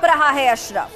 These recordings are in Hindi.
रहा है अशरफ।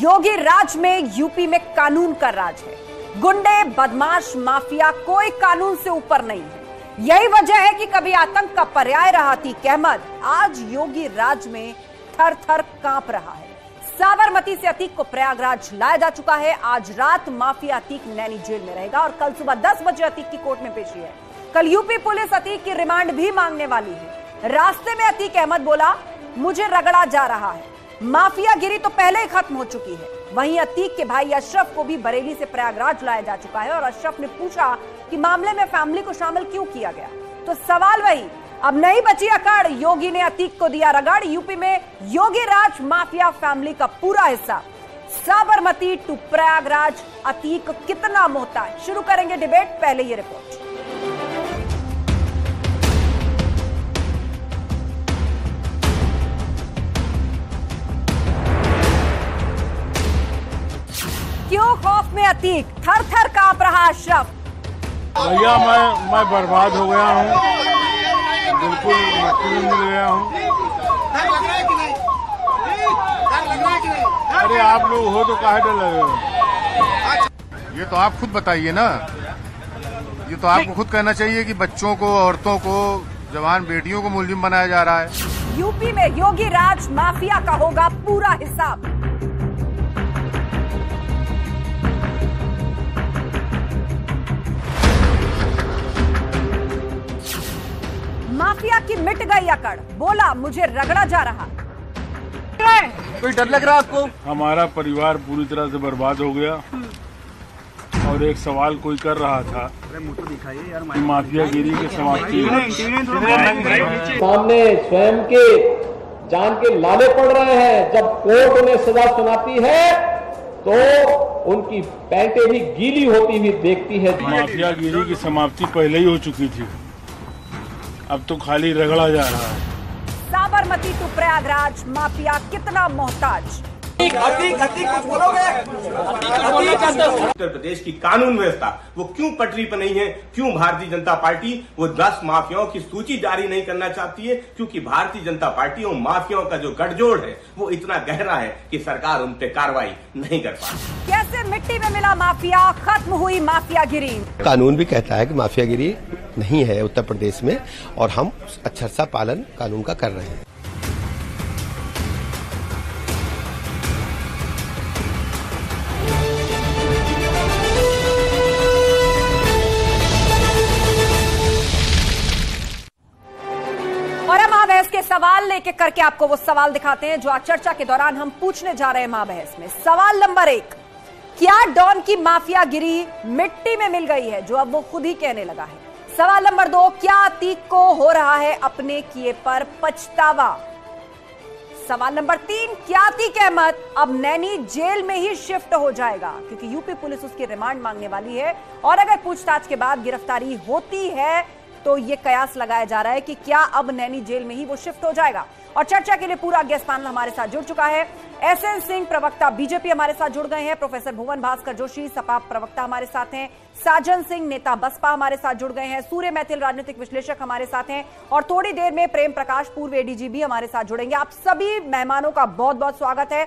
योगी राज में यूपी में कानून का राज है। गुंडे, बदमाश, माफिया कोई कानून से ऊपर नहीं है। यही वजह है कि कभी आतंक का पर्याय रहा अतीक अहमद, आज योगी राज में थर थर कांप रहा है। साबरमती से अतीक को प्रयागराज लाया जा चुका है। आज रात माफिया अतीक नैनी जेल में रहेगा और कल सुबह 10 बजे अतीक की कोर्ट में पेशी है। कल यूपी पुलिस अतीक की रिमांड भी मांगने वाली है। रास्ते में अतीक अहमद बोला, मुझे रगड़ा जा रहा है। माफियागिरी तो पहले ही खत्म हो चुकी है। वहीं अतीक के भाई अशरफ को भी बरेली से प्रयागराज लाया जा चुका है और अशरफ ने पूछा कि मामले में फैमिली को शामिल क्यों किया गया। तो सवाल वही, अब नहीं बची अकड़, योगी ने अतीक को दिया रगड़। यूपी में योगी राज माफिया फैमिली का पूरा हिस्सा। साबरमती टू प्रयागराज, अतीक कितना मोहताज। शुरू करेंगे डिबेट, पहले ये रिपोर्ट। क्यों खौफ में अतीक, थर थर कांप रहा अशरफ। भैया मैं बर्बाद हो गया हूँ, बिल्कुल मिल गया हूँ। अरे आप लोग हो तो काहे डर लगे। ये तो आप खुद बताइए ना, ये तो आपको खुद कहना चाहिए कि बच्चों को, औरतों को, जवान बेटियों को मुलजिम बनाया जा रहा है। यूपी में योगी राज माफिया का होगा पूरा हिसाब। माफिया की मिट गई अकड़, बोला मुझे रगड़ा जा रहा। कोई डर लग रहा है आपको? हमारा परिवार पूरी तरह से बर्बाद हो गया और एक सवाल कोई कर रहा था कि माफियागिरी के समाप्ति। सामने स्वयं के जान के लाले पड़ रहे हैं। जब कोर्ट उन्हें सजा सुनाती है तो उनकी पैंटें भी गीली होती हुई देखती है। माफियागिरी की समाप्ति पहले ही हो चुकी थी, अब तो खाली रगड़ा जा रहा है। साबरमती टू प्रयागराज, माफिया कितना मोहताज। कुछ बोलोगे? उत्तर प्रदेश की कानून व्यवस्था वो क्यों पटरी पर नहीं है? क्यों भारतीय जनता पार्टी वो 10 माफियाओं की सूची जारी नहीं करना चाहती है? क्योंकि भारतीय जनता पार्टी और माफियाओं का जो गठजोड़ है वो इतना गहरा है कि सरकार उन पर कार्रवाई नहीं कर पाती। कैसे मिट्टी में मिला माफिया, खत्म हुई माफियागिरी। कानून भी कहता है कि माफियागिरी नहीं है उत्तर प्रदेश में और हम अक्षरशः पालन कानून का कर रहे हैं। और हम महाबहस के सवाल लेके करके आपको वो सवाल दिखाते हैं जो आज चर्चा के दौरान हम पूछने जा रहे हैं महाबहस में। सवाल नंबर 1, क्या डॉन की माफियागिरी मिट्टी में मिल गई है, जो अब वो खुद ही कहने लगा है। सवाल नंबर 2, क्या अतीक को हो रहा है अपने किए पर पछतावा। सवाल नंबर 3, क्या अतीक अहमद अब नैनी जेल में ही शिफ्ट हो जाएगा, क्योंकि यूपी पुलिस उसकी रिमांड मांगने वाली है और अगर पूछताछ के बाद गिरफ्तारी होती है तो ये कयास लगाया जा रहा है कि क्या अब नैनी जेल में ही वो शिफ्ट हो जाएगा। और चर्चा के लिए पूरा गेस्ट पैनल हमारे साथ जुड़ चुका है। एसएन सिंह, प्रवक्ता बीजेपी, हमारे साथ जुड़ गए हैं। प्रोफेसर भुवन भास्कर जोशी, सपा प्रवक्ता, हमारे साथ हैं। साजन सिंह, नेता बसपा, हमारे साथ जुड़ गए हैं। सूर्य मैथिल, राजनीतिक विश्लेषक, हमारे साथ हैं। और थोड़ी देर में प्रेम प्रकाश, पूर्व एडीजी भी हमारे साथ जुड़ेंगे। आप सभी मेहमानों का बहुत बहुत स्वागत है।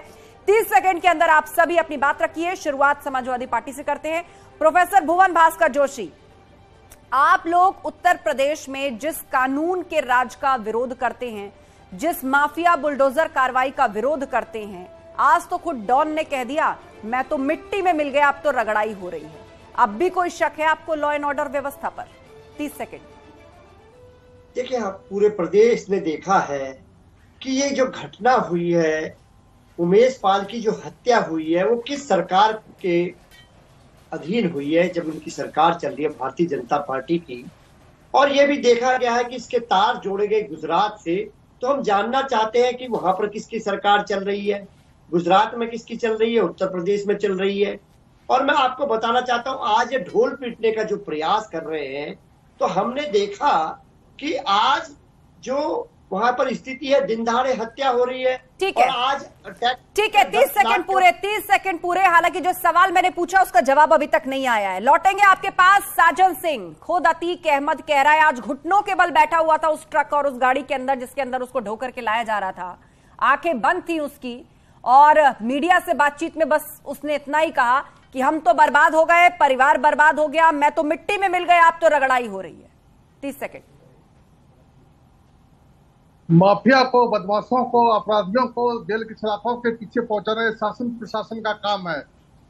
30 सेकंड के अंदर आप सभी अपनी बात रखिए। शुरुआत समाजवादी पार्टी से करते हैं। प्रोफेसर भुवन भास्कर जोशी, आप लोग उत्तर प्रदेश में जिस कानून के राज का विरोध करते हैं, जिस माफिया बुलडोजर कार्रवाई का विरोध करते हैं, आज तो खुद डॉन ने कह दिया मैं तो मिट्टी में मिल गया, अब तो रगड़ाई हो रही है। अब भी कोई शक है आपको लॉ एंड ऑर्डर व्यवस्था पर? 30 सेकंड। देखिए, आप पूरे प्रदेश ने देखा है कि ये जो घटना हुई है, उमेश पाल की जो हत्या हुई है, वो किस सरकार के अधीन हुई है, जब उनकी सरकार चल रही है भारतीय जनता पार्टी की। और ये भी देखा गया है कि इसके तार जोड़े गए गुजरात से। तो हम जानना चाहते हैं कि वहां पर किसकी सरकार चल रही है, गुजरात में किसकी चल रही है, उत्तर प्रदेश में चल रही है। और मैं आपको बताना चाहता हूं, आज ये ढोल पीटने का जो प्रयास कर रहे हैं, तो हमने देखा कि आज जो वहां पर स्थिति है, दिन दहाड़े हत्या हो रही है। ठीक है, आज ठीक है, 30 सेकंड पूरे, 30 सेकंड पूरे। हालांकि जो सवाल मैंने पूछा उसका जवाब अभी तक नहीं आया है। लौटेंगे आपके पास। साजन सिंह, खुद अतीक अहमद कह रहा है आज घुटनों के बल बैठा हुआ था उस ट्रक और उस गाड़ी के अंदर जिसके अंदर उसको ढोकर के लाया जा रहा था। आंखें बंद थी उसकी और मीडिया से बातचीत में बस उसने इतना ही कहा कि हम तो बर्बाद हो गए, परिवार बर्बाद हो गया, मैं तो मिट्टी में मिल गया, आप तो रगड़ाई हो रही है। 30 सेकंड। माफिया को, बदमाशों को, अपराधियों को जेल की सलाखों के पीछे पहुंचाना शासन प्रशासन का काम है,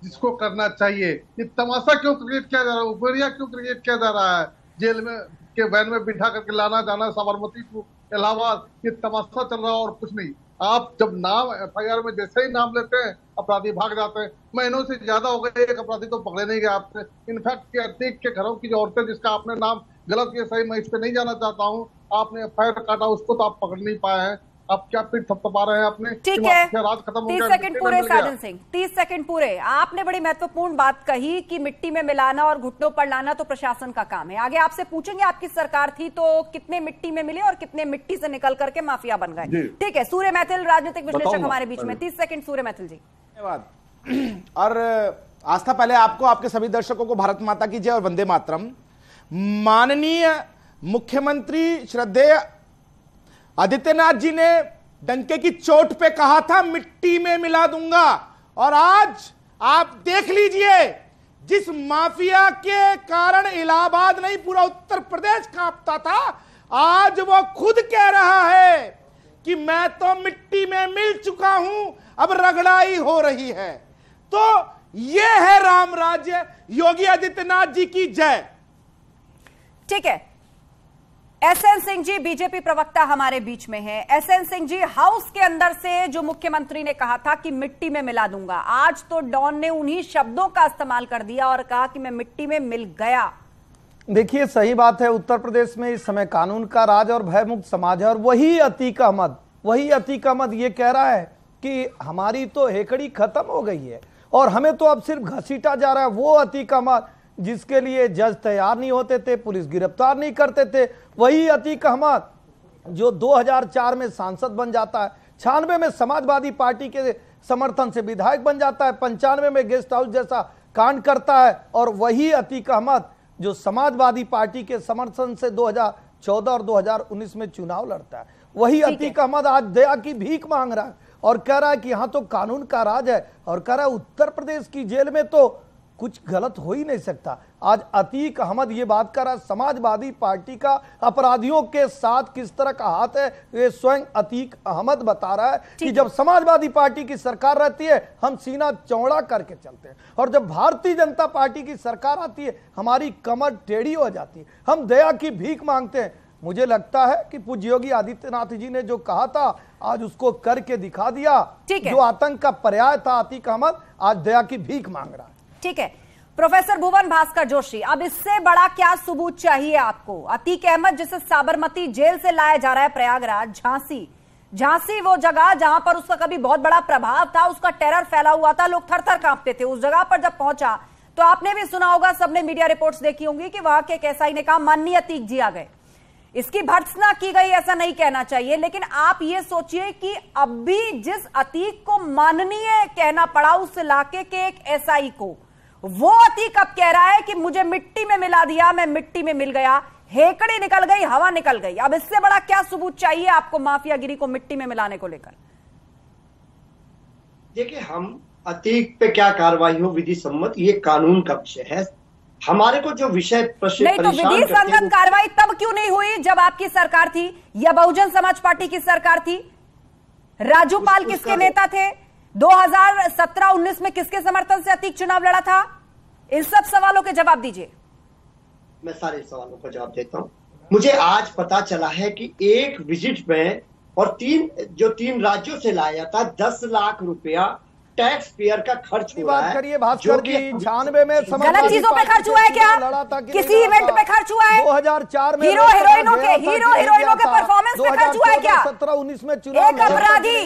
जिसको करना चाहिए। ये तमाशा क्यों क्रिएट किया जा रहा है, उपरिया क्यों क्रिएट किया जा रहा है, जेल में के वैन में बिठा करके लाना जाना, साबरमती को इलाहाबाद, ये तमाशा चल रहा है और कुछ नहीं। आप जब नाम FIR में जैसे ही नाम लेते हैं अपराधी भाग जाते हैं। महीनों से ज्यादा हो गए, एक अपराधी तो पकड़े नहीं गए आपसे। इनफैक्ट अतीक के घरों की जो औरतें, जिसका आपने नाम गलत किया, सही मैं इस पे नहीं जाना चाहता हूँ, आपने FIR काटा, उसको तो आप पकड़ नहीं पाए हैं। आप क्या पीठ थपथपा रहे हैं अपने? ठीक है, राज खत्म हो 30 गया, सेकंड पूरे साजन सिंह, 30 सेकंड पूरे। आपने बड़ी महत्वपूर्ण बात कही कि मिट्टी में मिलाना और घुटनों पर लाना तो प्रशासन का काम है। आगे आपसे पूछेंगे आपकी सरकार थी तो कितने मिट्टी में मिले और कितने मिट्टी से निकल करके माफिया बन गए। ठीक है, सूर्य मैथिल राजनीतिक विश्लेषक हमारे बीच में। 30 सेकंड सूर्य मैथिल जी। धन्यवाद। और आस्था, पहले आपको, आपके सभी दर्शकों को भारत माता की जय और वंदे मातरम। माननीय मुख्यमंत्री श्रद्धेय आदित्यनाथ जी ने डंके की चोट पे कहा था मिट्टी में मिला दूंगा, और आज आप देख लीजिए, जिस माफिया के कारण इलाहाबाद नहीं पूरा उत्तर प्रदेश कांपता था, आज वो खुद कह रहा है कि मैं तो मिट्टी में मिल चुका हूं, अब रगड़ाई हो रही है। तो ये है राम राज्य, योगी आदित्यनाथ जी की जय। ठीक है, SN सिंह जी बीजेपी प्रवक्ता हमारे बीच में हैं। SN सिंह जी, हाउस के अंदर से जो मुख्यमंत्री ने कहा था कि मिट्टी में मिला दूंगा, आज तो डॉन ने उन्हीं शब्दों का इस्तेमाल कर दिया और कहा कि मैं मिट्टी में मिल गया। देखिए, सही बात है, उत्तर प्रदेश में इस समय कानून का राज और भयमुक्त समाज है, और वही अतीक अहमद ये कह रहा है कि हमारी तो हेकड़ी खत्म हो गई है और हमें तो अब सिर्फ घसीटा जा रहा है। वो अतीक अहमद जिसके लिए जज तैयार नहीं होते थे, पुलिस गिरफ्तार नहीं करते थे, वही अतीक अहमद जो 2004 में सांसद बन जाता है, 96 में समाजवादी पार्टी के समर्थन से विधायक बन जाता है, 95 में गेस्ट हाउस जैसा कांड करता है, और वही अतीक अहमद जो समाजवादी पार्टी के समर्थन से 2014 और 2019 में चुनाव लड़ता है, वही अतीक अहमद आज दया की भीख मांग रहा है और कह रहा है कि यहां तो कानून का राज है, और कह रहा है उत्तर प्रदेश की जेल में तो कुछ गलत हो ही नहीं सकता। आज अतीक अहमद ये बात कर रहा है, समाजवादी पार्टी का अपराधियों के साथ किस तरह का हाथ है, ये स्वयं अतीक अहमद बता रहा है कि जब समाजवादी पार्टी की सरकार रहती है हम सीना चौड़ा करके चलते हैं, और जब भारतीय जनता पार्टी की सरकार आती है हमारी कमर टेढ़ी हो जाती है, हम दया की भीख मांगते हैं। मुझे लगता है कि पूज्य योगी आदित्यनाथ जी ने जो कहा था आज उसको करके दिखा दिया। जो आतंक का पर्याय था अतीक अहमद, आज दया की भीख मांग रहा है। ठीक है, प्रोफेसर भुवन भास्कर जोशी, अब इससे बड़ा क्या सबूत चाहिए आपको? अतीक अहमद जिसे साबरमती जेल से लाया जा रहा है प्रयागराज, झांसी वो जगह जहां पर उसका कभी बहुत बड़ा प्रभाव था, उसका टेरर फैला हुआ था, लोग थर थर कांपते थे। उस जगह पर जब पहुंचा तो आपने भी सुना होगा, सबने मीडिया रिपोर्ट्स देखी होंगी कि वहां के एक एसआई ने कहा माननीय अतीक जी आ गए। इसकी भर्त्सना की गई ऐसा नहीं कहना चाहिए, लेकिन आप ये सोचिए कि अब भी जिस अतीक को माननीय कहना पड़ा उस इलाके के एक एसआई को, वो अतीक अब कह रहा है कि मुझे मिट्टी में मिला दिया, मैं मिट्टी में मिल गया, हेकड़ी निकल गई, हवा निकल गई। अब इससे बड़ा क्या सबूत चाहिए आपको माफियागिरी को मिट्टी में मिलाने को लेकर? देखिए, हम अतीक पे क्या कार्रवाई हो विधि सम्मत, ये कानून का विषय है। हमारे को जो विषय नहीं तो विधि संगत कार्रवाई तब क्यों नहीं हुई जब आपकी सरकार थी या बहुजन समाज पार्टी की सरकार थी? राजू पाल किसके नेता थे? 2017-19 में किसके समर्थन से अतीक चुनाव लड़ा था? इन सब सवालों के जवाब दीजिए। मैं सारे सवालों का जवाब देता हूं। मुझे आज पता चला है कि एक विजिट में और तीन राज्यों से लाया था 10 लाख रुपया टैक्स पेयर का खर्च हुआ है। करिए भास्कर जी, 96 में गलत चीजों पे खर्च हुआ है क्या? किसी इवेंट पे खर्च हुआ है? 2004 में हीरो हीरोइनों के परफॉर्मेंस पे खर्च हुआ है क्या? 17-19 में चुनाव एक अपराधी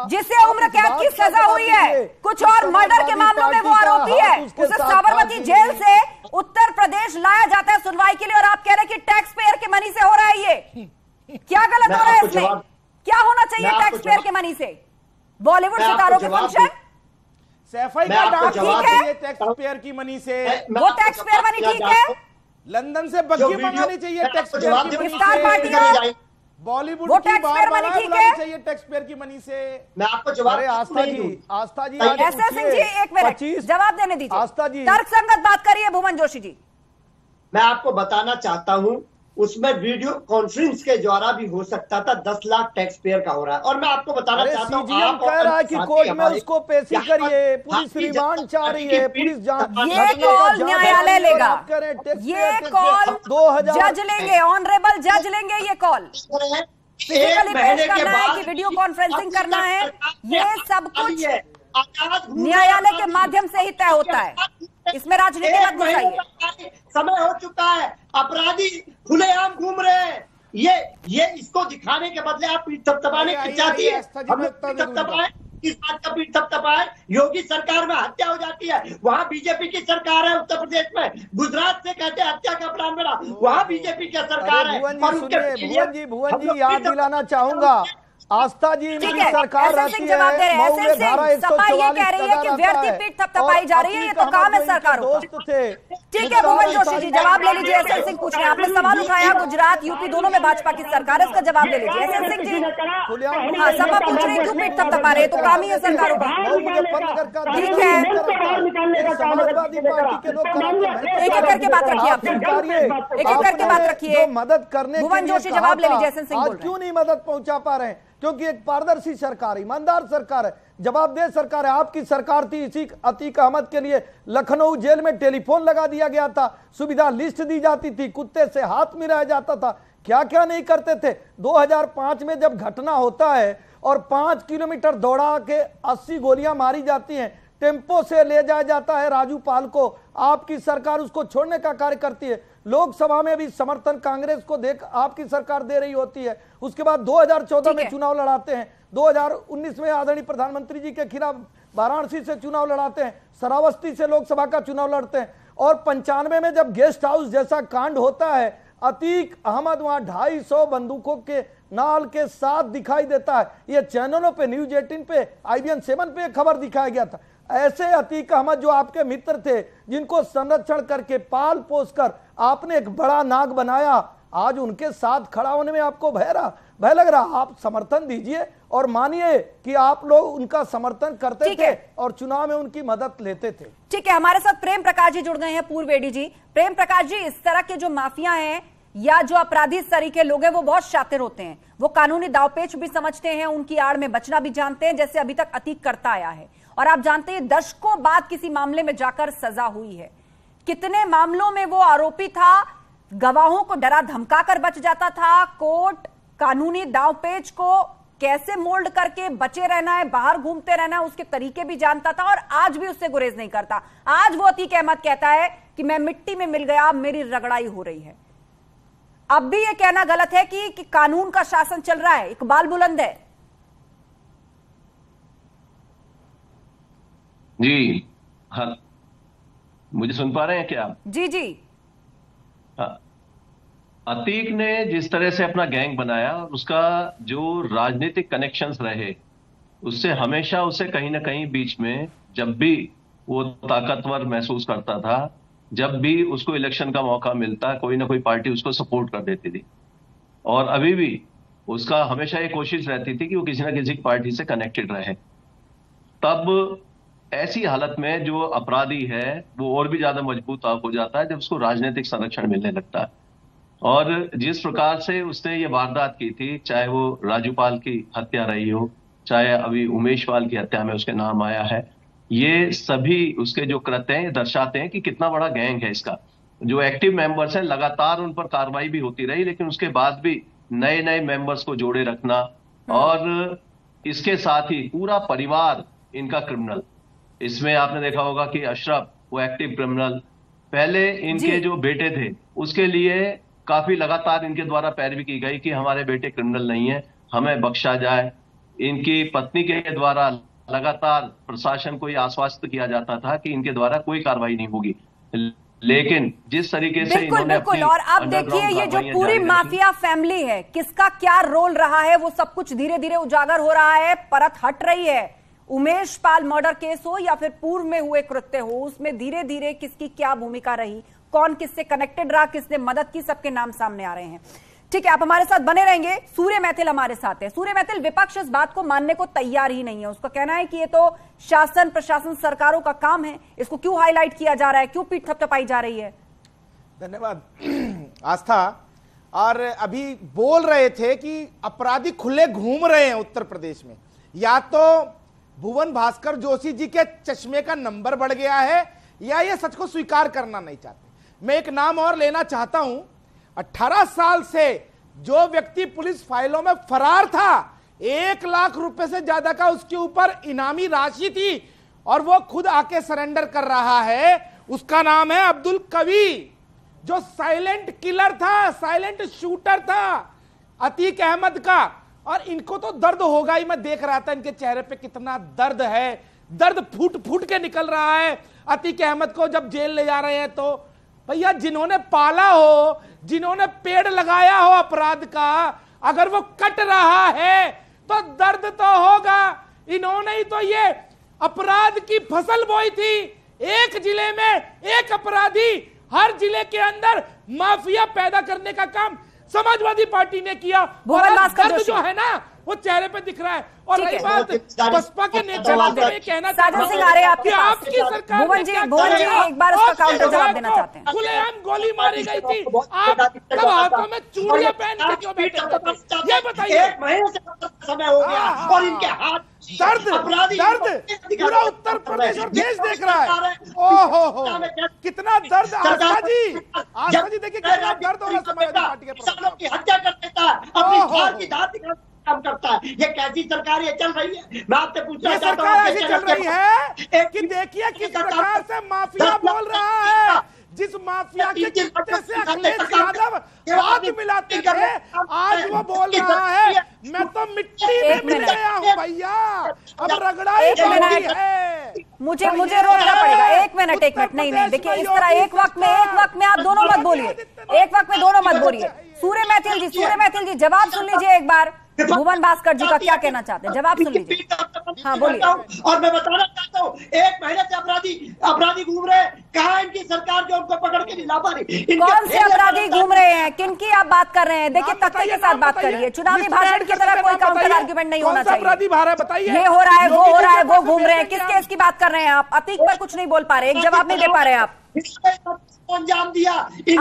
जिसे उम्र कैद की सजा हुई है, कुछ और मर्डर के मामलों में वो आरोपी है, उसे साबरमती जेल से उत्तर प्रदेश लाया जाता है सुनवाई के लिए, और आप कह रहे हैं कि टैक्स पेयर के मनी से हो रहा है। ये क्या गलत हो रहा है इसमें? क्या होना चाहिए टैक्स पेयर के मनी से? बॉलीवुड सितारों के फंक्शन, सैफई का डांस चाहिए टैक्स पेयर की मनी से, वो टैक्स पेयर मनी ठीक है। लंदन से बग्गी मंगानी चाहिए टैक्स पेयर की मनी से। बॉलीवुड वो की टैक्स पेयर मनी ठीक है, चाहिए टैक्स पेयर की मनी से। मैं आपको जवाब आस्था जी एसएस सिंह जी एक मिनट जवाब देने दीजिए। आस्था जी तर्कसंगत बात करिए भुवन जोशी जी। मैं आपको बताना चाहता हूं, उसमें वीडियो कॉन्फ्रेंस के द्वारा भी हो सकता था। 10 लाख टैक्स पेयर का हो रहा है। और मैं आपको बताना चाहता हूं, सीजीएम कह रहा है कि कोर्ट में उसको पेशी करिए, पुलिस रिमांड चाह रही है, पुलिस जांच, ये कॉल न्यायालय लेगा, ये कॉल 2000 जज लेंगे, ऑनरेबल जज लेंगे ये कॉल। फिजिकली पेश करना है कि वीडियो कॉन्फ्रेंसिंग करना है, ये सब कुछ न्यायालय के माध्यम से ही तय होता है। इसमें राजनीति मत घुसाइए। समय हो चुका है, अपराधी खुलेआम घूम रहे हैं। ये इसको दिखाने के बदले आप पीठ थपथपाने की चाहती है। हम पीठ थपथपाए, किस बात का पीठ थपथपाए? योगी सरकार में हत्या हो जाती है, वहां बीजेपी की सरकार है। उत्तर प्रदेश में गुजरात से कहते हैं हत्या का प्लान बना, वहां बीजेपी की सरकार है। भुवन जी याद दिलाना चाहूंगा, आस्था जी इनकी सरकार रहती है, मऊ में धारा 144 कह रही है कि व्यर्थी पीठ थपथपाई जा रही है, ये तो काम है सरकार दोस्त थे। ठीक है भुवन जोशी जी जवाब ले लीजिए। एसएस सिंह पूछ रहे हैं, आपने सवाल उठाया गुजरात यूपी दोनों में भाजपा की सरकार है, इसका जवाब ले लीजिए। एसएस सिंह जी हाँ सभा पूछ रही है क्यों पीठ थपथपा रहे, तो काम ही है सरकारों का। ठीक है समाजवादी पार्टी के लोग एक एक करके बात रखिए, आप एक एक करके बात रखिए। मदद करने भुवन जोशी जवाब ले लीजिए। एसएस सिंह क्यों नहीं मदद पहुंचा पा रहे हैं? क्योंकि एक पारदर्शी सरकार, ईमानदार सरकार है, जवाबदेह सरकार है। आपकी सरकार थी, इसी अतीक अहमद के लिए लखनऊ जेल में टेलीफोन लगा दिया गया था, सुविधा लिस्ट दी जाती थी, कुत्ते से हाथ मिलाया जाता था, क्या क्या नहीं करते थे। 2005 में जब घटना होता है और 5 किलोमीटर दौड़ा के 80 गोलियां मारी जाती हैं, टेम्पो से ले जाया जाता है राजू पाल को, आपकी सरकार उसको छोड़ने का कार्य करती है। लोकसभा में भी समर्थन कांग्रेस को देख आपकी सरकार दे रही होती है। उसके बाद 2014 में चुनाव लड़ाते हैं, 2019 में आदरणीय प्रधानमंत्री जी के खिलाफ वाराणसी से चुनाव लड़ाते हैं, श्रावस्ती से लोकसभा का चुनाव लड़ते हैं, और 95 में जब गेस्ट हाउस जैसा कांड होता है, अतीक अहमद वहां 250 बंदूकों के नाल के साथ दिखाई देता है। ये चैनलों पे, न्यूज 18 पे, IBN 7 पे खबर दिखाया गया था। ऐसे अतीक अहमद जो आपके मित्र थे, जिनको संरक्षण करके पाल पोस कर आपने एक बड़ा नाग बनाया, आज उनके साथ खड़ा होने में आपको भय लग रहा। आप समर्थन दीजिए और मानिए कि आप लोग उनका समर्थन करते थे और चुनाव में उनकी मदद लेते थे। ठीक है, हमारे साथ प्रेम प्रकाश जी जुड़ गए हैं, पूर्व एडी जी। प्रेम प्रकाश जी, इस तरह के जो माफिया हैं या जो अपराधी इस तरह के लोग हैं, वो बहुत शातिर होते हैं, वो कानूनी दावपेच भी समझते हैं, उनकी आड़ में बचना भी जानते हैं, जैसे अभी तक अतीक करता आया है। और आप जानते हैं दशकों बाद किसी मामले में जाकर सजा हुई है। कितने मामलों में वो आरोपी था, गवाहों को डरा धमका कर बच जाता था, कोर्ट कानूनी दांवपेच को कैसे मोल्ड करके बचे रहना है, बाहर घूमते रहना है, उसके तरीके भी जानता था, और आज भी उससे गुरेज नहीं करता। आज वो अतीक अहमद कहता है कि मैं मिट्टी में मिल गया, मेरी रगड़ाई हो रही है। अब भी ये कहना गलत है कि कानून का शासन चल रहा है, इकबाल बुलंद है। जी हाँ, मुझे सुन पा रहे हैं क्या? जी जी हाँ, अतीक ने जिस तरह से अपना गैंग बनाया, उसका जो राजनीतिक कनेक्शंस रहे, उससे हमेशा उसे कहीं ना कहीं बीच में, जब भी वो ताकतवर महसूस करता था, जब भी उसको इलेक्शन का मौका मिलता, कोई ना कोई पार्टी उसको सपोर्ट कर देती थी। और अभी भी उसका हमेशा ये कोशिश रहती थी कि वो किसी ना किसी पार्टी से कनेक्टेड रहे। तब ऐसी हालत में जो अपराधी है वो और भी ज्यादा मजबूत हो जाता है जब उसको राजनीतिक संरक्षण मिलने लगता है। और जिस प्रकार से उसने ये वारदात की थी, चाहे वो राजू पाल की हत्या रही हो, चाहे अभी उमेश पाल की हत्या में उसके नाम आया है, ये सभी उसके जो कृत्य हैं दर्शाते हैं कि कितना बड़ा गैंग है इसका। जो एक्टिव मेंबर्स हैं, लगातार उन पर कार्रवाई भी होती रही, लेकिन उसके बाद भी नए नए मेंबर्स को जोड़े रखना, और इसके साथ ही पूरा परिवार इनका क्रिमिनल। इसमें आपने देखा होगा कि अशरफ वो एक्टिव क्रिमिनल, पहले इनके जो बेटे थे उसके लिए काफी लगातार इनके द्वारा पैरवी की गई कि हमारे बेटे क्रिमिनल नहीं है, हमें बख्शा जाए। इनकी पत्नी के द्वारा लगातार प्रशासन को यह आश्वस्त किया जाता था कि इनके द्वारा कोई कार्रवाई नहीं होगी, लेकिन जिस तरीके से इन्होंने बिल्कुल, और अब देखिए ये जो पूरी माफिया फैमिली है, किसका क्या रोल रहा है, वो सब कुछ धीरे धीरे उजागर हो रहा है, परत हट रही है। उमेश पाल मर्डर केस हो या फिर पूर्व में हुए कृत्य हो, उसमें धीरे धीरे किसकी क्या भूमिका रही, कौन किससे कनेक्टेड रहा, किसने मदद की, सबके नाम सामने आ रहे हैं। ठीक है, आप हमारे साथ बने रहेंगे। सूर्य मैथिल हमारे साथ है। सूर्य मैथिल, विपक्ष इस बात को मानने को तैयार ही नहीं है। उसका कहना है कि ये तो शासन प्रशासन सरकारों का काम है, इसको क्यों हाईलाइट किया जा रहा है, क्यों पीठ थपथपाई जा रही है? धन्यवाद आस्था। और अभी बोल रहे थे कि अपराधी खुले घूम रहे हैं उत्तर प्रदेश में, या तो भुवन भास्कर जोशी जी के चश्मे का नंबर बढ़ गया है या ये सच को स्वीकार करना नहीं चाहते। मैं एक नाम और लेना चाहता हूं। 18 साल से जो व्यक्ति पुलिस फाइलों में फरार था, 1 लाख रुपए से ज्यादा का उसके ऊपर इनामी राशि थी और वो खुद आके सरेंडर कर रहा है, उसका नाम है अब्दुल कवी, जो साइलेंट किलर था, साइलेंट शूटर था अतीक अहमद का। और इनको तो दर्द होगा ही, मैं देख रहा था इनके चेहरे पे कितना दर्द है, दर्द फूट फूट के निकल रहा है। अतीक अहमद को जब जेल ले जा रहे हैं तो भैया जिन्होंने पाला हो, जिन्होंने पेड़ लगाया हो अपराध का, अगर वो कट रहा है तो दर्द तो होगा। इन्होंने ही तो ये अपराध की फसल बोई थी। एक जिले में एक अपराधी, हर जिले के अंदर माफिया पैदा करने का काम समाजवादी पार्टी ने किया। दर्द जो है ना वो चेहरे पे दिख रहा है। और रही बात बसपा के नेता कहना, साजन सिंह आ रहे हैं आपकी सरकार। भुवन जी एक बार उसका काउंटर जवाब देना चाहते हैं। खुलेआम गोली मारी गई थी, आप तब हाथों में चूड़ियां पहन के क्यों बैठे थे? ये बताइए। 1 महीने से समय हो गया और इनके हाथ दर्द पूरा उत्तर प्रदेश और देश देख रहा है। ओहो कितना दर्द। आस्था जी देखिए कितना दर्द हो रहा है समाजवादी पार्टी के किसानों की हत्या कर देता है, अपनी धार की धार काम करता है। ये कैसी सरकार ये चल रही है? मैं आपसे पूछना चाहता हूँ, ऐसी चल रही है कि देखिए किस प्रकार से माफिया बोल रहा है। जिस माफिया के चिट्टे से अखिलेश यादव बात मिलाते थे, आज वो बोल रहा है मैं तो मिट्टी में मिल गया हूँ भैया, अब रगड़ा ही बाकी है। मुझे रोकना पड़ेगा। एक मिनट नहीं देखिए, इस तरह एक वक्त में आप दोनों मत बोलिए, एक वक्त में दोनों मत बोलिए। सूर्य मैथिल जी जवाब सुन लीजिए एक बार। भुवन भास्कर जी का क्या कहना चाहते हैं, जवाब सुन लीजिए। हाँ बोलिए। और मैं बताना चाहता हूँ, 1 महीने से अपराधी घूम रहे हैं। कहाँ इनकी सरकार जो उनको पकड़ के नहीं ला पा रही? कौन से अपराधी घूम रहे हैं, किनकी आप बात कर रहे हैं? देखिए तथ्य के साथ बात करिए। चुनावी भाषण की तरह कोई काउंटर आर्ग्यूमेंट नहीं होना चाहिए। ये हो रहा है, वो हो रहा है, वो घूम रहे हैं, किस केस की बात कर रहे हैं आप? अतीक पर कुछ नहीं बोल पा रहे, एक जवाब नहीं दे पा रहे आप। अंजाम दिया।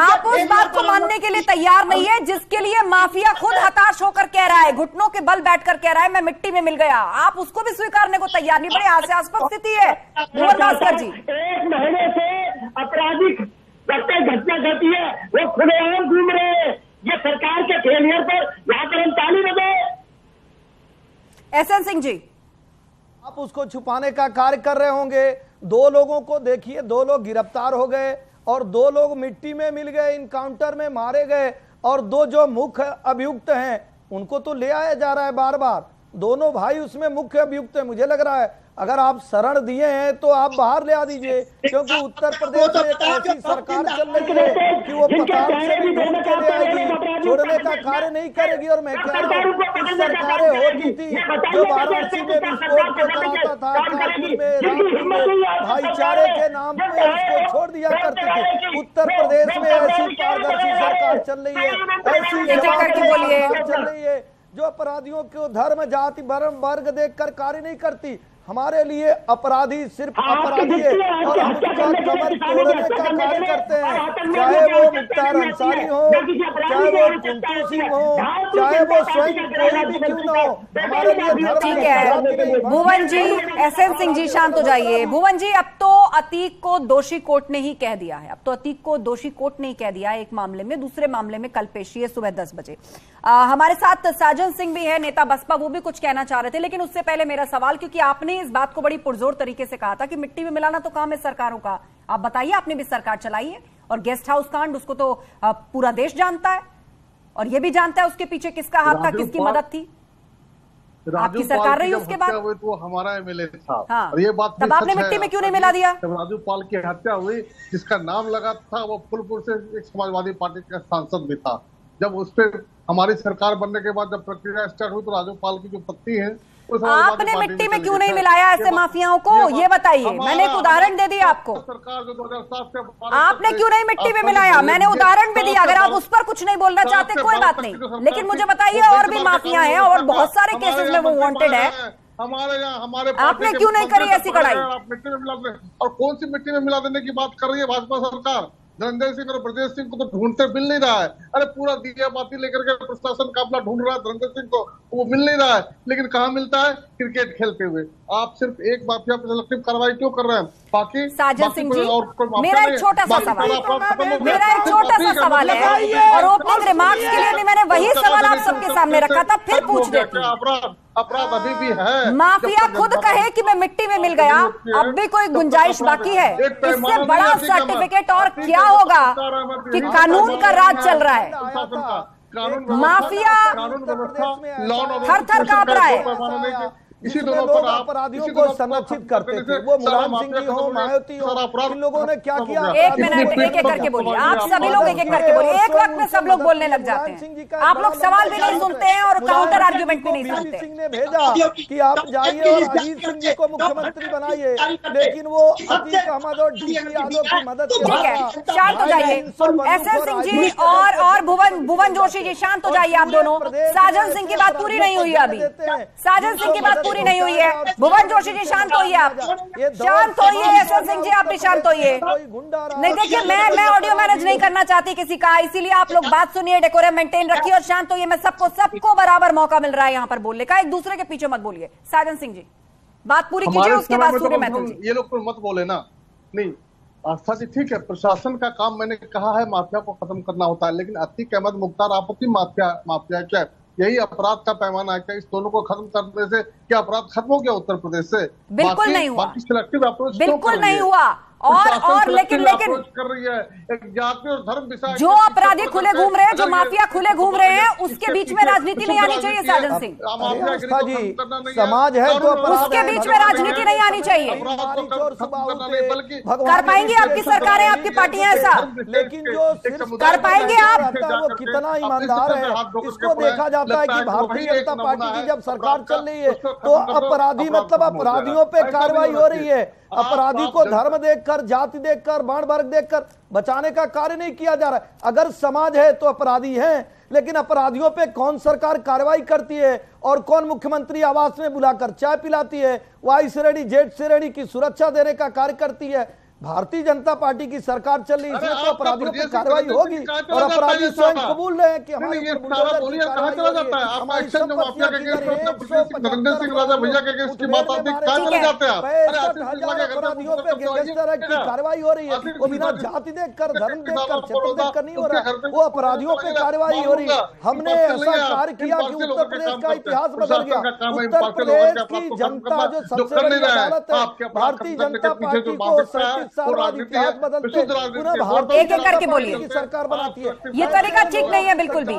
आप उस बात को मानने के लिए तैयार नहीं है जिसके लिए माफिया खुद हताश होकर कह रहा है, घुटनों के बल बैठकर कह रहा है मैं मिट्टी में मिल गया। आप उसको भी स्वीकारने को तैयार नहीं। बड़े हास्यास्पद स्थिति है भुवन भास्कर जी। 1 महीने से अपराधी घटना घटी है, वो खुलेआम घूम रहे हैं। ये सरकार के फेलियर पर यहाँ पर हम ताली बजाए। एसएन सिंह जी, आप उसको छुपाने का कार्य कर रहे होंगे। 2 लोगों को देखिए, 2 लोग गिरफ्तार हो गए और 2 लोग मिट्टी में मिल गए, इनकाउंटर में मारे गए। और 2 जो मुख्य अभियुक्त हैं उनको तो ले आया जा रहा है बार बार। दोनों भाई उसमें मुख्य अभियुक्त है। मुझे लग रहा है अगर आप शरण दिए हैं तो आप बाहर ले आ दीजिए, क्योंकि उत्तर प्रदेश में एक ऐसी सरकार चल रही है कि वो पताल से भी ढूंढ के ले आएगी, छोड़ने का कार्य नहीं करेगी। और मैं कह रहा हूँ कुछ सरकारें होती थी जो वाराणसी में विस्फोट को कराता था, कानपुर में, रामपुर में भाईचारे के नाम पे उसको छोड़ दिया करती थी। उत्तर प्रदेश में ऐसी पारदर्शी सरकार चल रही है, ऐसी सरकार चल रही है जो अपराधियों को धर्म जाति वर्ग देखकर कार्य नहीं करती। हमारे लिए अपराधी सिर्फ अपराधी है और हम उसका कमर तोड़ने का कार्य करते हैं, चाहे वो मुख्तार अंसारी हो, चाहे वो कुंतु सिंह हो, चाहे वो स्वयं कोई भी क्यों ना हो। हमारे लिए ठीक है भुवन जी, एसएन सिंह जी शांत हो जाइए। भुवन जी, अब तो अतीक को दोषी कोर्ट ने ही कह दिया है, अब तो अतीक को दोषी कोर्ट ने ही कह दिया है एक मामले में। दूसरे मामले में कल पेशी है सुबह 10 बजे। हमारे साथ साजन सिंह भी है, नेता बसपा, वो भी कुछ कहना चाह रहे थे। लेकिन उससे पहले मेरा सवाल, क्योंकि आपने इस बात को बड़ी पुरजोर तरीके से कहा था कि मिट्टी में मिलाना तो काम है सरकारों का। आप बताइए, आपने भी सरकार चलाई है और गेस्ट हाउस कांड उसको तो पूरा देश जानता है और ये भी जानता है उसके पीछे किसका हाथ था, किसकी मदद थी। आपकी सरकार रही उसके बाद, वो हमारा एमएलए था। हाँ, और ये बात तब आपने मिट्टी में क्यों नहीं मिला दिया? जब राजू पाल की हत्या हुई, जिसका नाम लगा था, वो फूलपुर से एक समाजवादी पार्टी का सांसद भी था। जब उस पर हमारी सरकार बनने के बाद जब प्रक्रिया स्टार्ट हुई तो राजू पाल की जो पत्नी है आपने मिट्टी में क्यों नहीं मिलाया ऐसे माफियाओं को, ये बताइए। मैंने एक उदाहरण दे दिया आपको, सरकार जो 2007 से आपने क्यों नहीं मिट्टी में मिलाया, मैंने उदाहरण भी दिया। अगर आप उस पर कुछ नहीं बोलना चाहते कोई बात नहीं, लेकिन मुझे बताइए और भी माफिया हैं और बहुत सारे केसेस में वो वांटेड है। हमारे यहाँ हमारे आपने क्यों नहीं करी ऐसी कड़ाई? आप मिट्टी में मिला दे, और कौन सी मिट्टी में मिला देने की बात कर रही है भाजपा सरकार? धनंजय सिंह और ब्रजेश सिंह को तो ढूंढते मिल नहीं रहा है। अरे पूरा दिया बाती लेकर के प्रशासन का अपना ढूंढ रहा है धनंजय सिंह को, वो मिल नहीं रहा है। लेकिन कहाँ मिलता है? क्रिकेट खेलते हुए। आप सिर्फ एक माफिया पर सिलेक्टिव कार्रवाई क्यों कर रहे हैं? बाकी साजन सिंह जी, मेरा एक छोटा सा सवाल है और ओपनिंग रिमार्क्स के लिए भी मैंने वही सवाल आप सबके सामने रखा था, फिर पूछ देती हूं। अपराध अभी भी है। माफिया खुद कहे कि मैं मिट्टी में मिल गया, अब भी कोई गुंजाइश बाकी है? इससे बड़ा सर्टिफिकेट और क्या होगा कि कानून का राज चल रहा है, माफिया थर थर कांप रहा है। इसी दोनों पर अपराधियों को संरक्षित करते थे, वो मुलायम सिंह जी हो, मायावती हो, इन लोगों ने क्या किया? एक मिनट, एक एक करके बोलिए, आप सभी लोग एक एक करके बोलिए, एक वक्त में सब लोग बोलने लग जाते हैं। आप लोग सवाल भी नहीं सुनते हैं और काउंटर आर्ग्यूमेंट भी नहीं सुनते। सिंह ने भेजा कि आप जाइए और अजीत सिंह जी को मुख्यमंत्री बनाइए, लेकिन वो अतीक अहमद और डीपी यादव की मदद के ठीक है, शांत हो जाइए। एसएन सिंह जी और भुवन जोशी जी, शांत हो जाइए आप दोनों। साजन सिंह की बात पूरी नहीं हुई है अभी, साजन सिंह की बात पूरी नहीं हुई है। भुवन जोशी जी शांत होइए, आप शांत होइए। एसएन सिंह जी आप भी शांत होइए। नहीं देखिए, मैं ऑडियो मैनेज नहीं करना चाहती किसी का, इसीलिए आप लोग बात सुनिए, डेकोरम मेंटेन रखिए और शांत होइए। मैं सबको बराबर मौका मिल रहा है यहाँ पर बोलने का, एक दूसरे के पीछे मत बोलिए। साजन सिंह जी बात पूरी कीजिए, उसके बाद सूर्य मैथुर जी। ये लोग तो मत बोले ना। नहीं आस्था जी, ठीक है, प्रशासन का काम मैंने कहा है माफिया को खत्म करना होता है, लेकिन अतीक अहमद मुख्तार आपत्ति माफिया क्या यही अपराध का पैमाना है क्या? इस दोनों को खत्म करने से क्या अपराध खत्म हो गया उत्तर प्रदेश से? बिल्कुल नहीं हुआ, बाकी सिलेक्टिव अप्रोच बिल्कुल नहीं हुआ। और लेकिन कर रही है एक जाति और धर्म विषय। जो अपराधी खुले घूम रहे हैं, जो माफिया खुले घूम रहे हैं, उसके बीच में राजनीति नहीं आनी चाहिए। साजन सिंह जी, समाज है तो उसके बीच में राजनीति नहीं आनी चाहिए। कर पाएंगे आपकी सरकारें, आपकी पार्टियां ऐसा? लेकिन जो कर पाएंगे आप? वो कितना ईमानदार है इसको देखा जाता है कि भारतीय जनता पार्टी की जब सरकार चल रही है तो अपराधी मतलब अपराधियों पे कार्रवाई हो रही है। अपराधी को धर्म देखकर, जाति देखकर, वर्ण वर्ग देखकर बचाने का कार्य नहीं किया जा रहा है। अगर समाज है तो अपराधी हैं, लेकिन अपराधियों पे कौन सरकार कार्रवाई करती है और कौन मुख्यमंत्री आवास में बुलाकर चाय पिलाती है, वाई श्रेणी जेड श्रेणी की सुरक्षा देने का कार्य करती है? भारतीय जनता पार्टी की सरकार चल रही है, इसमें तो अपराधियों पर कार्रवाई होगी और अपराधी स्वयं कबूल रहे हैं कि हमारे नरेंद्र सिंह राजा भैया के केस की बात आती है, कहां चले जाते हैं? अपराधियों पे गैंगस्टर एक्ट की कार्रवाई हो रही है, वो बिना जाति देखकर, धर्म देखकर, क्षेत्र देखकर नहीं हो रहा है, वो अपराधियों पे कार्रवाई हो रही है। हमने ऐसा कार्य किया कि उत्तर प्रदेश का इतिहास बदल गया। उत्तर प्रदेश की जनता जो सबसे बड़ी अदालत है, भारतीय जनता पार्टी को एक एक करके बोलिए। सरकार बनाती है, ये तरीका ठीक नहीं है, बिल्कुल भी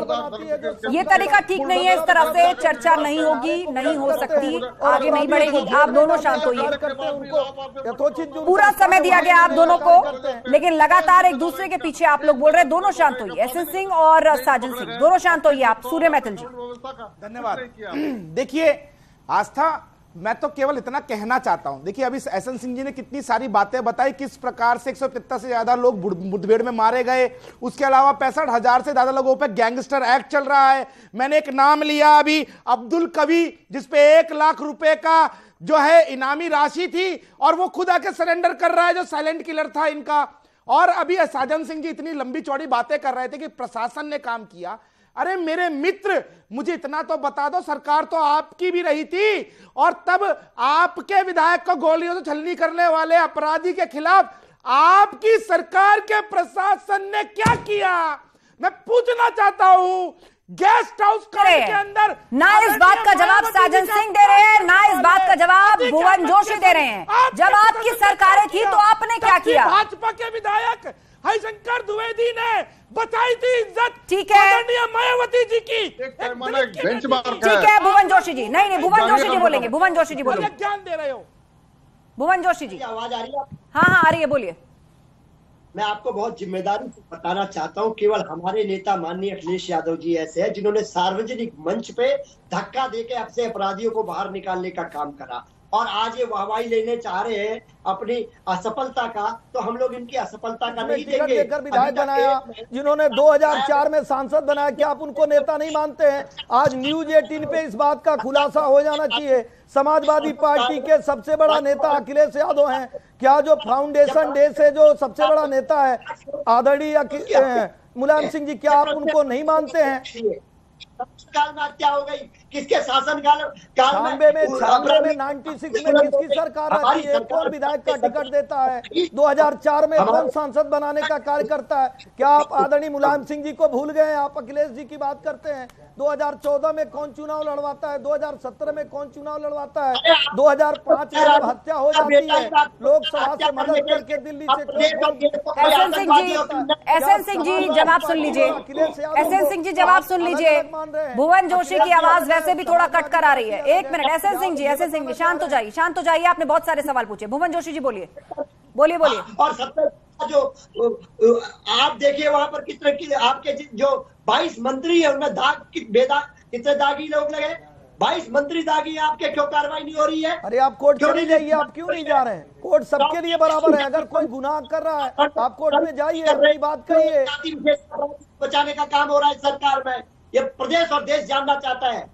ये तरीका ठीक नहीं है। इस तरह से चर्चा नहीं होगी, नहीं हो सकती, आगे नहीं बढ़ेगी। आप दोनों शांत होइए, पूरा समय दिया गया आप दोनों को, लेकिन लगातार एक दूसरे के पीछे आप लोग बोल रहे हैं। दोनों शांत होइए, एसएन सिंह और साजन सिंह दोनों शांत होइए। आप सूर्य मैथुर जी। धन्यवाद। देखिए आस्था, मैं तो केवल इतना कहना चाहता हूं, देखिए अभी एसएन सिंह जी ने कितनी सारी बातें बताई, किस प्रकार से 175 से ज्यादा लोग मुठभेड़ में मारे गए, उसके अलावा 65,000 से ज्यादा लोगों पे गैंगस्टर एक्ट चल रहा है। मैंने एक नाम लिया अभी, अब्दुल कवि, जिसपे 1 लाख रुपए का जो है इनामी राशि थी और वो खुद आके सरेंडर कर रहा है, जो साइलेंट किलर था इनका। और अभी साजन सिंह जी इतनी लंबी चौड़ी बातें कर रहे थे कि प्रशासन ने काम किया। अरे मेरे मित्र, मुझे इतना तो बता दो, सरकार तो आपकी भी रही थी और तब आपके विधायक को गोलियों से छलनी करने वाले अपराधी के खिलाफ आपकी सरकार के प्रशासन ने क्या किया? मैं पूछना चाहता हूं। गेस्ट हाउस के अंदर ना इस बात का जवाब साजन सिंह दे रहे हैं, ना इस बात का जवाब भुवन जोशी दे रहे हैं। जब आपकी सरकारें थी तो आपने क्या किया? भाजपा के विधायक हरिशंकर द्विवेदी ने बचाई थी इज्जत, ठीक है, मायावती जी की। ठीक है भुवन जोशी जी, नहीं भुवन जोशी जी बोलेंगे, भुवन जोशी जी बोलेंगे। ज्ञान दे रहे हो भुवन जोशी जी, आवाज आ रही है? हाँ आ रही है, बोलिए। मैं आपको बहुत जिम्मेदारी से बताना चाहता हूं, केवल हमारे नेता माननीय अखिलेश यादव जी ऐसे हैं जिन्होंने सार्वजनिक मंच पे धक्का देके आपसे अपराधियों को बाहर निकालने का काम करा, और आज ये वाहवाही लेने चाह रहे हैं अपनी असफलता का, तो हम लोग इनकी असफलता का नहीं देंगे। देकर विधायक बनाया, जिन्होंने 2004 में सांसद बनाया, क्या आप उनको नेता नहीं मानते हैं? आज न्यूज 18 पे इस बात का खुलासा हो जाना चाहिए। समाजवादी पार्टी के सबसे बड़ा नेता अखिलेश यादव हैं। क्या जो फाउंडेशन डे से जो सबसे बड़ा नेता है आदरणीय मुलायम सिंह जी, क्या आप उनको नहीं मानते हैं? काल में हत्या हो गई, किसके शासन काल में 96 में किसकी सरकार रहती है? कौन विधायक का टिकट देता है? 2004 में कौन सांसद बनाने का कार्य करता है? क्या आप आदरणीय मुलायम सिंह जी को भूल गए? आप अखिलेश जी की बात करते हैं। 2014 में कौन चुनाव लड़वाता है? 2017 में कौन चुनाव लड़वाता है? 2005 में जब हत्या हो जाती है लोकसभा से मदद करके दिल्ली से। एसएन सिंह जी जवाब सुन लीजिए। एसएन सिंह जी जवाब सुन लीजिए। भुवन जोशी की आवाज वैसे भी थोड़ा कट कर आ रही है। एक मिनट एसएन सिंह जी शांत हो जाइए, शांत हो जाइए। आपने बहुत सारे सवाल पूछे। भुवन जोशी जी बोलिए, बोलिए बोलिए। और सबसे जो आप देखिए वहां पर कितने आपके जो 22 मंत्री है उनमें कितने दागी लोग लगे? 22 मंत्री दागी, आपके क्यों कार्रवाई नहीं हो रही है? अरे आप कोर्ट चले जाइए, आप क्यों नहीं जा रहे हैं? कोर्ट सबके लिए बराबर है। अगर कोई गुनाह कर रहा है आप कोर्ट में जाइए, अपनी बात करिए। बचाने का काम हो रहा है सरकार में, ये प्रदेश और देश जानना चाहता है।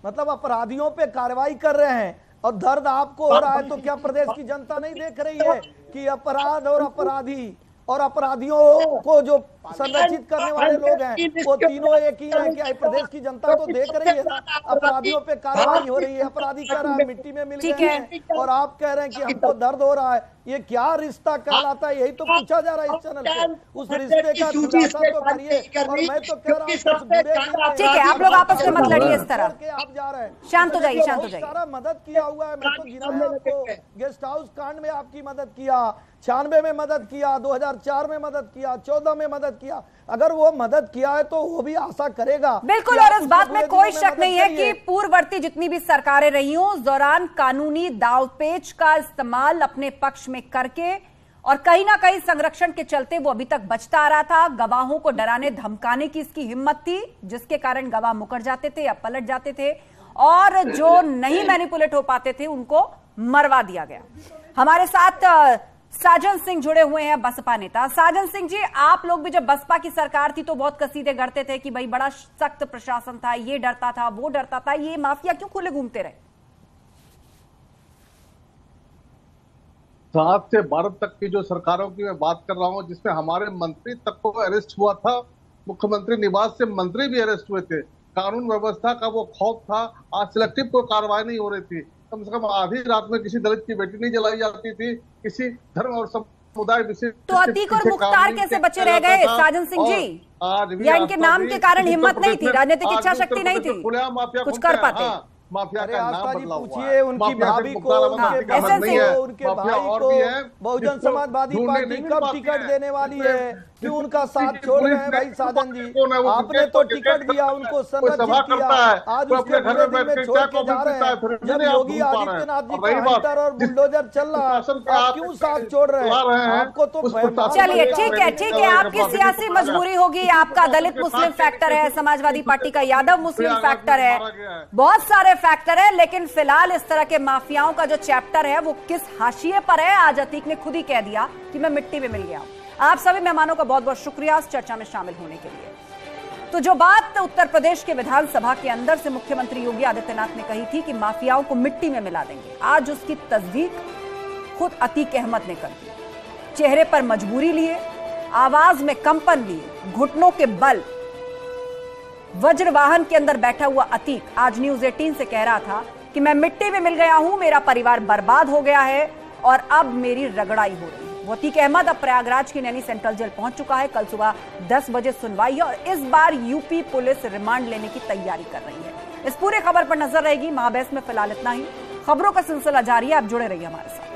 मतलब अपराधियों पे कार्रवाई कर रहे हैं और दर्द आपको हो रहा है, तो क्या प्रदेश की जनता नहीं देख रही है कि अपराध और अपराधी और अपराधियों को जो संरक्षित करने वाले लोग हैं वो तीनों एक ही हैं? क्या प्रदेश की जनता तो देख रही है? अपराधियों पे कार्रवाई हो रही है, अपराधी कह रहा है मिट्टी में मिल गए हैं, और आप कह रहे हैं कि हमको दर्द हो रहा है। ये क्या रिश्ता कहलाता है? यही तो पूछा जा रहा है इस चैनल पे। उस रिश्ते का खुलासा तो करिए। और मैं तो कह रहा हूँ ठीक है, आप लोग आपस में मत लड़िए इस तरह। आप जा रहे हैं, शांत हो जाइए, शांत हो जाइए। सारा मदद किया हुआ है। मैं तो गिना है आपको, गेस्ट हाउस कांड में आपकी मदद किया, 96 में मदद किया, 2004 में मदद किया, 14 में मदद किया। अगर वो मदद किया है तो वो भी आशा करेगा। बिल्कुल, और इस बात में कोई शक नहीं है कि पूर्ववर्ती जितनी भी सरकारें रही हों उस दौरान कानूनी दावपेच का इस्तेमाल अपने पक्ष में करके और कहीं ना कहीं संरक्षण के चलते वो अभी तक बचता आ रहा था। गवाहों को डराने धमकाने की इसकी हिम्मत थी, जिसके कारण गवाह मुकर जाते थे या पलट जाते थे, और जो नहीं मैनिपुलेट हो पाते थे उनको मरवा दिया गया। हमारे साथ साजन सिंह जुड़े हुए हैं, बसपा नेता। साजन सिंह जी, आप लोग भी जब बसपा की सरकार थी तो बहुत कसीदे गढ़ते थे कि भाई बड़ा सख्त प्रशासन था, ये डरता था, वो डरता था, ये माफिया क्यों खुले घूमते रहे? 7 से 12 तक की जो सरकारों की मैं बात कर रहा हूं, जिसमें हमारे मंत्री तक को अरेस्ट हुआ था, मुख्यमंत्री निवास से मंत्री भी अरेस्ट हुए थे। कानून व्यवस्था का वो खौफ था। आज सिलेक्टिव कोई कार्रवाई नहीं हो रही थी। कम से कम आधी रात में किसी दलित की बेटी नहीं जलाई जाती थी, किसी धर्म और समुदाय विशेष। तो अतीक और मुख्तार कैसे बचे रह गए साजन सिंह जी? या इनके नाम के कारण हिम्मत नहीं थी, राजनीतिक इच्छा शक्ति नहीं थी, कुछ कर पाते? माफिया का नाम बदला हुआ है। पूछिए उनकी भाभी को, उनके भाई को बहुजन समाजवादी पार्टी कब टिकट देने वाली है? क्यों उनका साथ छोड़ रहे हैं? भाई साधन जी, आपने तो टिकट दिया, उनको संरक्षित किया, आज उसके घर में छोड़ के जा रहे हैं। जब योगी आदित्यनाथ जी का हंटर और बुलडोजर चल रहा है, आप क्यों साथ छोड़ रहे हैं? आपको तो चलिए ठीक है, आपकी सियासी मजबूरी होगी, आपका दलित मुस्लिम फैक्टर है, समाजवादी पार्टी का यादव मुस्लिम फैक्टर है, बहुत सारे फैक्टर है, लेकिन फिलहाल इस तरह के माफियाओं का जो चैप्टर है वो किस हाशिए पर है, आज अतीक ने खुद ही कह दिया कि मैं मिट्टी में मिल गया हूं। आप सभी मेहमानों का बहुत बहुत शुक्रिया इस चर्चा में शामिल होने के लिए। तो जो बात उत्तर प्रदेश के विधानसभा के अंदर से मुख्यमंत्री योगी आदित्यनाथ ने कही थी कि माफियाओं को मिट्टी में मिला देंगे, आज उसकी तस्दीक खुद अतीक अहमद ने कर दी। चेहरे पर मजबूरी लिए, आवाज में कंपन लिए, घुटनों के बल वज्रवाहन के अंदर बैठा हुआ अतीक आज न्यूज 18 से कह रहा था कि मैं मिट्टी में मिल गया हूं, मेरा परिवार बर्बाद हो गया है और अब मेरी रगड़ाई हो रही है। वो अतीक अहमद अब प्रयागराज की नैनी सेंट्रल जेल पहुंच चुका है। कल सुबह 10 बजे सुनवाई है और इस बार यूपी पुलिस रिमांड लेने की तैयारी कर रही है। इस पूरे खबर पर नजर रहेगी। महाबहस में फिलहाल इतना ही। खबरों का सिलसिला जारी है, आप जुड़े रहिए हमारे साथ।